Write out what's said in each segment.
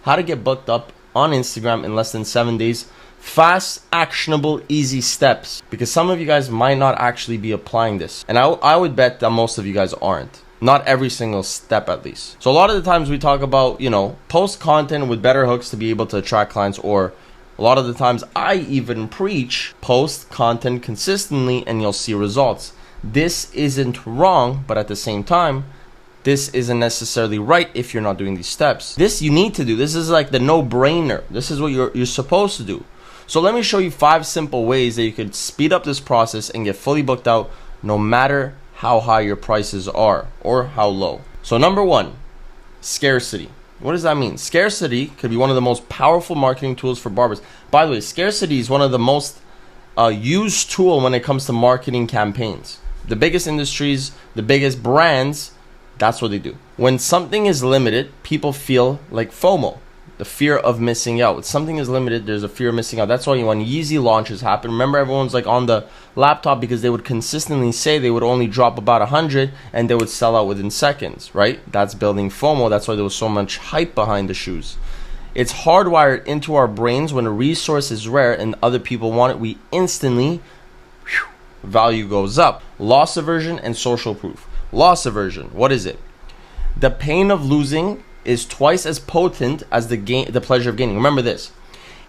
how to get booked up on Instagram in less than 7 days. Fast, actionable, easy steps. Because some of you guys might not actually be applying this. And I would bet that most of you guys aren't. Not every single step, at least. So a lot of the times we talk about, post content with better hooks to be able to attract clients, or a lot of the times I even preach post content consistently and you'll see results. This isn't wrong, but at the same time, this isn't necessarily right if you're not doing these steps. This you need to do. This is like the no-brainer. This is what you're supposed to do. So let me show you 5 simple ways that you could speed up this process and get fully booked out no matter how high your prices are or how low. So number 1, scarcity. What does that mean? Scarcity could be one of the most powerful marketing tools for barbers. By the way, scarcity is one of the most used tool when it comes to marketing campaigns. The biggest industries, the biggest brands, that's what they do. When something is limited, people feel like FOMO, the fear of missing out. When something is limited, there's a fear of missing out. That's why when Yeezy launches happen, remember everyone's like on the laptop because they would consistently say they would only drop about 100 and they would sell out within seconds, right? That's building FOMO. That's why there was so much hype behind the shoes. It's hardwired into our brains. When a resource is rare and other people want it, we instantly, value goes up. Loss aversion and social proof. Loss aversion, what is it? The pain of losing is twice as potent as the pleasure of gaining. Remember this.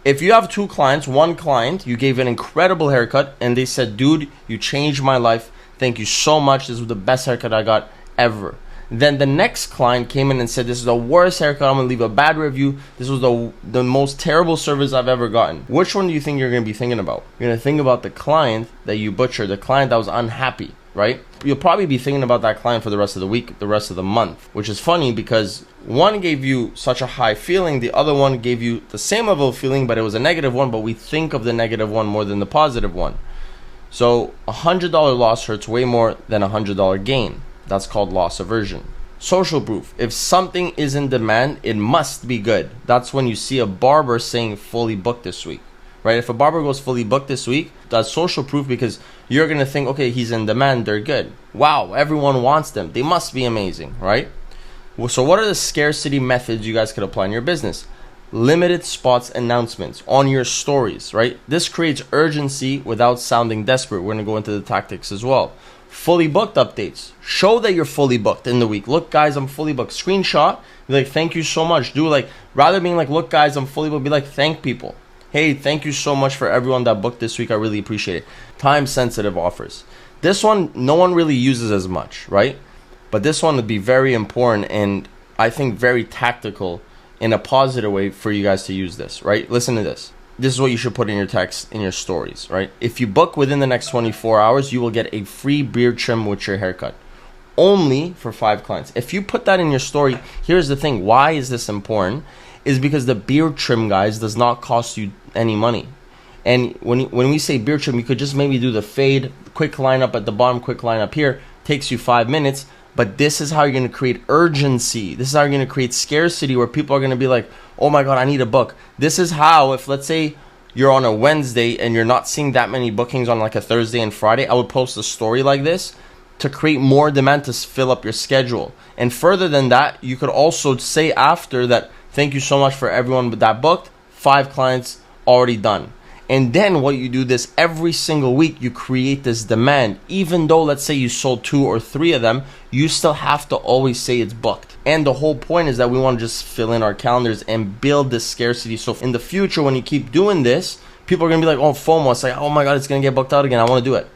If you have 2 clients, one client, you gave an incredible haircut and they said, dude, you changed my life. Thank you so much. This was the best haircut I got ever. Then the next client came in and said, this is the worst haircut. I'm going to leave a bad review. This was the most terrible service I've ever gotten. Which one do you think you're going to be thinking about? You're going to think about the client that you butchered, the client that was unhappy, right? You'll probably be thinking about that client for the rest of the week, the rest of the month, which is funny because one gave you such a high feeling, the other one gave you the same level of feeling, but it was a negative one, but we think of the negative one more than the positive one. So $100 loss hurts way more than $100 gain. That's called loss aversion. Social proof. If something is in demand, it must be good. That's when you see a barber saying fully booked this week, right? If a barber goes fully booked this week, that's social proof because you're going to think, okay, he's in demand, they're good. Wow, everyone wants them. They must be amazing, right? So what are the scarcity methods you guys could apply in your business? Limited spots announcements on your stories, right? This creates urgency without sounding desperate. We're going to go into the tactics as well. Fully booked updates. Show that you're fully booked in the week. Look, guys, I'm fully booked. Screenshot. Be like, thank you so much. Do like, rather being like, look, guys, I'm fully booked. Be like, thank people. Hey, thank you so much for everyone that booked this week. I really appreciate it. Time-sensitive offers. This one, no one really uses as much, right? But this one would be very important and I think very tactical in a positive way for you guys to use this, right? Listen to this. This is what you should put in your text, in your stories, right? If you book within the next 24 hours, you will get a free beard trim with your haircut. Only for 5 clients. If you put that in your story, here's the thing. Why is this important? Is because the beard trim, guys, does not cost you any money. And when we say beard trim, you could just maybe do the fade, quick line up at the bottom, quick line up here. Takes you 5 minutes. But this is how you're going to create urgency. This is how you're going to create scarcity where people are going to be like, oh my God, I need a book. This is how, if let's say you're on a Wednesday and you're not seeing that many bookings on like a Thursday and Friday, I would post a story like this to create more demand to fill up your schedule. And further than that, you could also say after that, thank you so much for everyone that booked, 5 clients already done. And then what you do this every single week, you create this demand. Even though, let's say you sold 2 or 3 of them, you still have to always say it's booked. And the whole point is that we want to just fill in our calendars and build this scarcity. So in the future, when you keep doing this, people are going to be like, oh, FOMO. It's like, oh my God, it's going to get booked out again. I want to do it.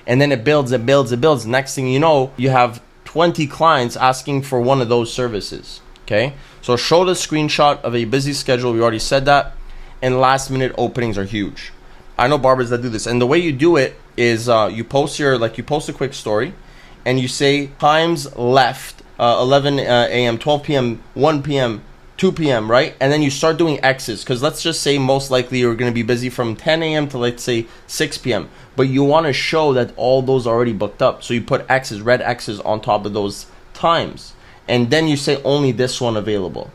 And then it builds, it builds, it builds. Next thing you know, you have 20 clients asking for one of those services. Okay. So show the screenshot of a busy schedule. We already said that. And last minute openings are huge. I know barbers that do this. And the way you do it is you post a quick story and you say times left 11 a.m., 12 p.m., 1 p.m., 2 p.m., right? And then you start doing X's because let's just say most likely you're going to be busy from 10 a.m. to let's say 6 p.m. But you want to show that all those are already booked up. So you put X's, red X's on top of those times. And then you say only this one available.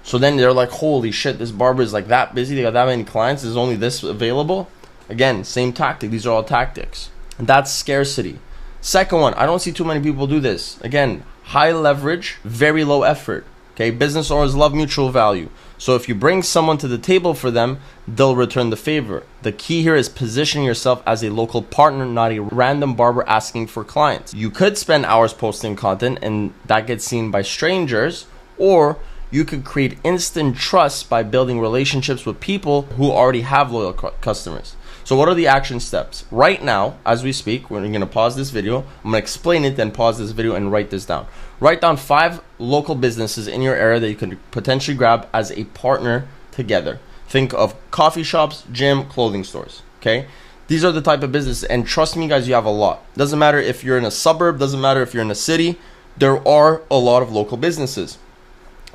So then they're like, holy shit, this barber is like that busy. They got that many clients. There's only this available. Again, same tactic. These are all tactics. And that's scarcity. Second one, I don't see too many people do this. Again, high leverage, very low effort. Okay, business owners love mutual value. So if you bring someone to the table for them, they'll return the favor. The key here is positioning yourself as a local partner, not a random barber asking for clients. You could spend hours posting content and that gets seen by strangers, or you could create instant trust by building relationships with people who already have loyal customers. So what are the action steps? Right now, as we speak, we're going to pause this video. I'm going to explain it, then pause this video and write this down. Write down 5 local businesses in your area that you can potentially grab as a partner together. Think of coffee shops, gym, clothing stores, okay? These are the type of business, and trust me guys, you have a lot. Doesn't matter if you're in a suburb, doesn't matter if you're in a city, there are a lot of local businesses.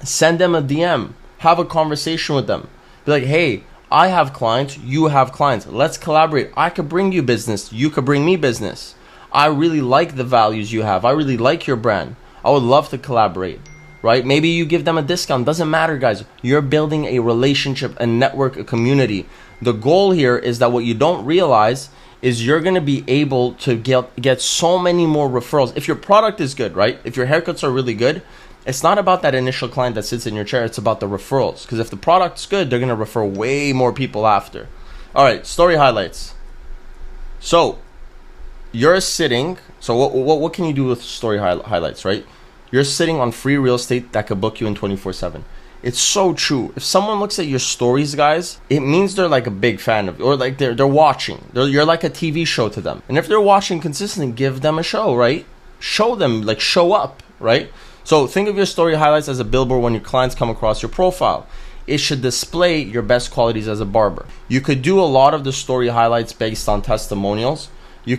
Send them a DM, have a conversation with them. Be like, hey, I have clients, you have clients. Let's collaborate. I could bring you business, you could bring me business. I really like the values you have. I really like your brand. I would love to collaborate, right? Maybe you give them a discount. Doesn't matter, guys. You're building a relationship, a network, a community. The goal here is that what you don't realize is you're going to be able to get so many more referrals. If your product is good, right? If your haircuts are really good, it's not about that initial client that sits in your chair. It's about the referrals. Because if the product's good, they're going to refer way more people after. All right, story highlights. So you're sitting. So what can you do with story highlights, right? You're sitting on free real estate that could book you in 24/7. It's so true. If someone looks at your stories, guys, it means they're like a big fan of you, or like they're watching. You're like a TV show to them. And if they're watching consistently, give them a show, right? Show them, like show up, right? So think of your story highlights as a billboard when your clients come across your profile. It should display your best qualities as a barber. You could do a lot of the story highlights based on testimonials. You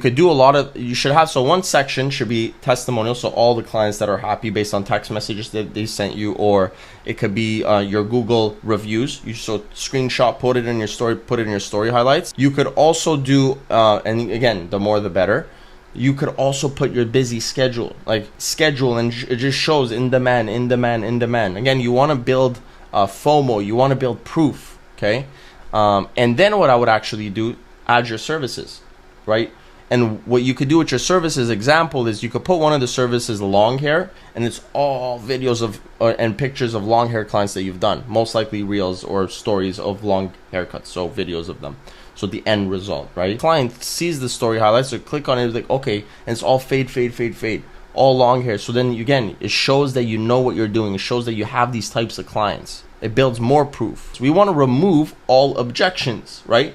should have, so one section should be testimonials, so all the clients that are happy based on text messages that they sent you, or it could be your Google reviews. You so screenshot, put it in your story highlights. You could also do, and again, the more the better. You could also put your busy schedule, and it just shows in demand. Again, you want to build FOMO, you want to build proof, okay? And then what I would actually do, add your services, right? And what you could do with your services, example, is you could put one of the services long hair, and it's all videos of and pictures of long hair clients that you've done, most likely reels or stories of long haircuts, so videos of them. So the end result, right? Client sees the story highlights, so click on it, like, okay, and it's all fade, all long hair. So then again, it shows that you know what you're doing. It shows that you have these types of clients. It builds more proof. So we want to remove all objections, right?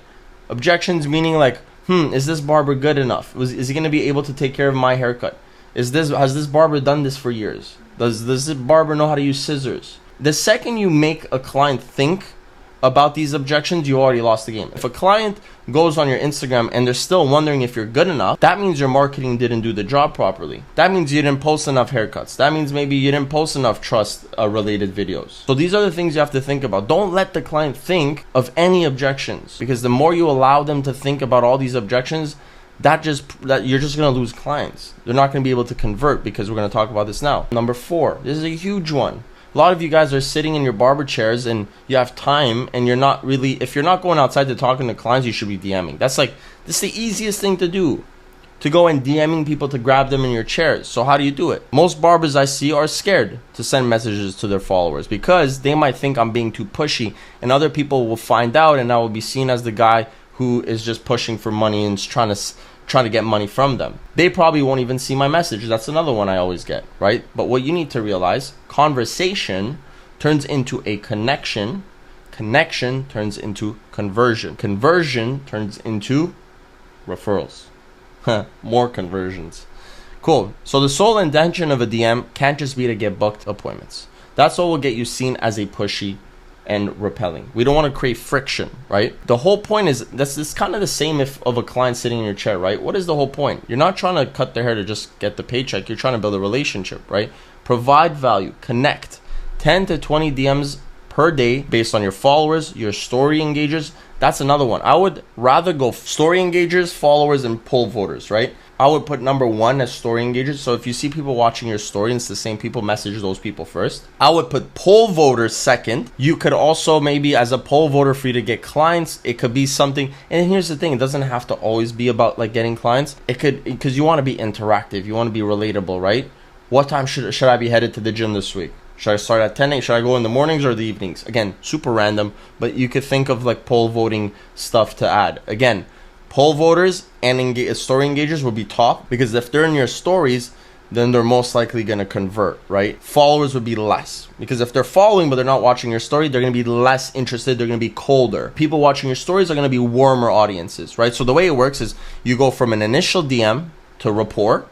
Objections meaning like, is this barber good enough? Is he going to be able to take care of my haircut? Has this barber done this for years? Does this barber know how to use scissors? The second you make a client think about these objections, you already lost the game. If a client goes on your Instagram and they're still wondering if you're good enough, that means your marketing didn't do the job properly. That means you didn't post enough haircuts. That means maybe you didn't post enough trust related videos. So these are the things you have to think about. Don't let the client think of any objections, because the more you allow them to think about all these objections, that you're just going to lose clients. They're not going to be able to convert, because we're going to talk about this now. Number 4, this is a huge one. A lot of you guys are sitting in your barber chairs and you have time, and if you're not going outside to talking to clients, you should be DMing. This is the easiest thing to do, to go and DMing people to grab them in your chairs. So how do you do it? Most barbers I see are scared to send messages to their followers because they might think I'm being too pushy, and other people will find out, and I will be seen as the guy who is just pushing for money and is trying to get money from them. They probably won't even see my message. That's another one I always get, right? But what you need to realize, conversation turns into a connection. Connection turns into conversion. Conversion turns into referrals. More conversions. Cool. So the sole intention of a DM can't just be to get booked appointments. That's all will get you seen as a pushy and repelling. We don't want to create friction, right? The whole point is, that's kind of the same of a client sitting in your chair, right? What is the whole point? You're not trying to cut their hair to just get the paycheck. You're trying to build a relationship, right? Provide value, connect. 10 to 20 DMs per day based on your followers, your story engagers. That's another one. I would rather go story engagers, followers, and poll voters, right? I would put number 1 as story engagers. So if you see people watching your story and it's the same people, message those people first. I would put poll voters second. You could also maybe, as a poll voter, for you to get clients, it could be something. And here's the thing, it doesn't have to always be about like getting clients. It could, because you want to be interactive, you want to be relatable, right? What time should I be headed to the gym this week? Should I start at 10 a.m.? Should I go in the mornings or the evenings? Again, super random, but you could think of like poll voting stuff to add. Again, poll voters and story engagers would be top, because if they're in your stories, then they're most likely going to convert, right? Followers would be less, because if they're following but they're not watching your story, they're going to be less interested. They're going to be colder. People watching your stories are going to be warmer audiences, right? So the way it works is you go from an initial DM to rapport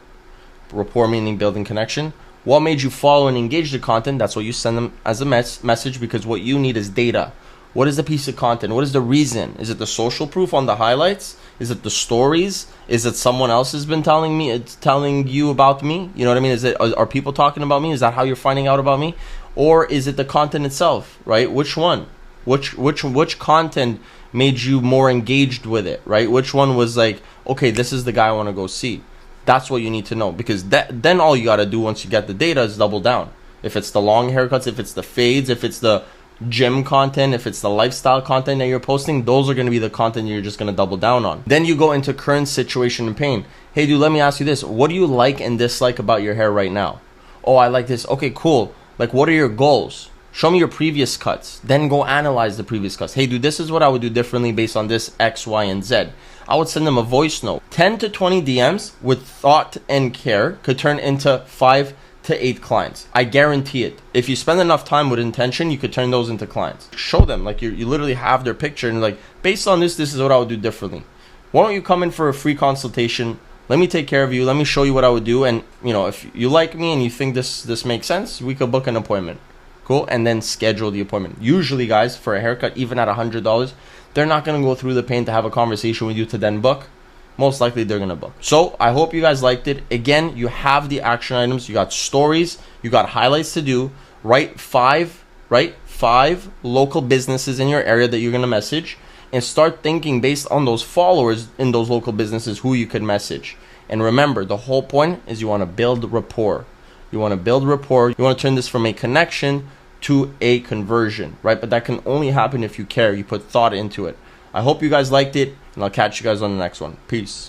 meaning building connection. What made you follow and engage the content? That's what you send them as a message, because what you need is data. What is the piece of content? What is the reason? Is it the social proof on the highlights? Is it the stories? Is it someone else has been telling you about me? You know what I mean? Are people talking about me? Is that how you're finding out about me? Or is it the content itself, right? Which one? Which content made you more engaged with it, right? Which one was like, okay, this is the guy I want to go see? That's what you need to know, because then all you got to do once you get the data is double down. If it's the long haircuts, if it's the fades, if it's the gym content, if it's the lifestyle content that you're posting, those are going to be the content you're just going to double down on. Then you go into current situation and pain. Hey dude, let me ask you this. What do you like and dislike about your hair right now? Oh, I like this. Okay, cool. Like, what are your goals? Show me your previous cuts. Then go analyze the previous cuts. Hey dude, this is what I would do differently based on this X, Y, and Z. I would send them a voice note. 10 to 20 DMs with thought and care could turn into 5 to 8 clients. I guarantee it. If you spend enough time with intention, you could turn those into clients. Show them, like you literally have their picture and like, based on this is what I would do differently. Why don't you come in for a free consultation? Let me take care of you. Let me show you what I would do. And you know, if you like me and you think this makes sense, we could book an appointment. Cool. And then schedule the appointment. Usually guys, for a haircut, even at $100, they're not going to go through the pain to have a conversation with you to then book. Most likely they're going to book. So I hope you guys liked it. Again, you have the action items. You got stories. You got highlights to do. Write five local businesses in your area that you're going to message, and start thinking based on those followers in those local businesses who you could message. And remember, the whole point is you want to build rapport. You want to build rapport. You want to turn this from a connection to a conversion, right? But that can only happen if you care. You put thought into it. I hope you guys liked it, and I'll catch you guys on the next one. Peace.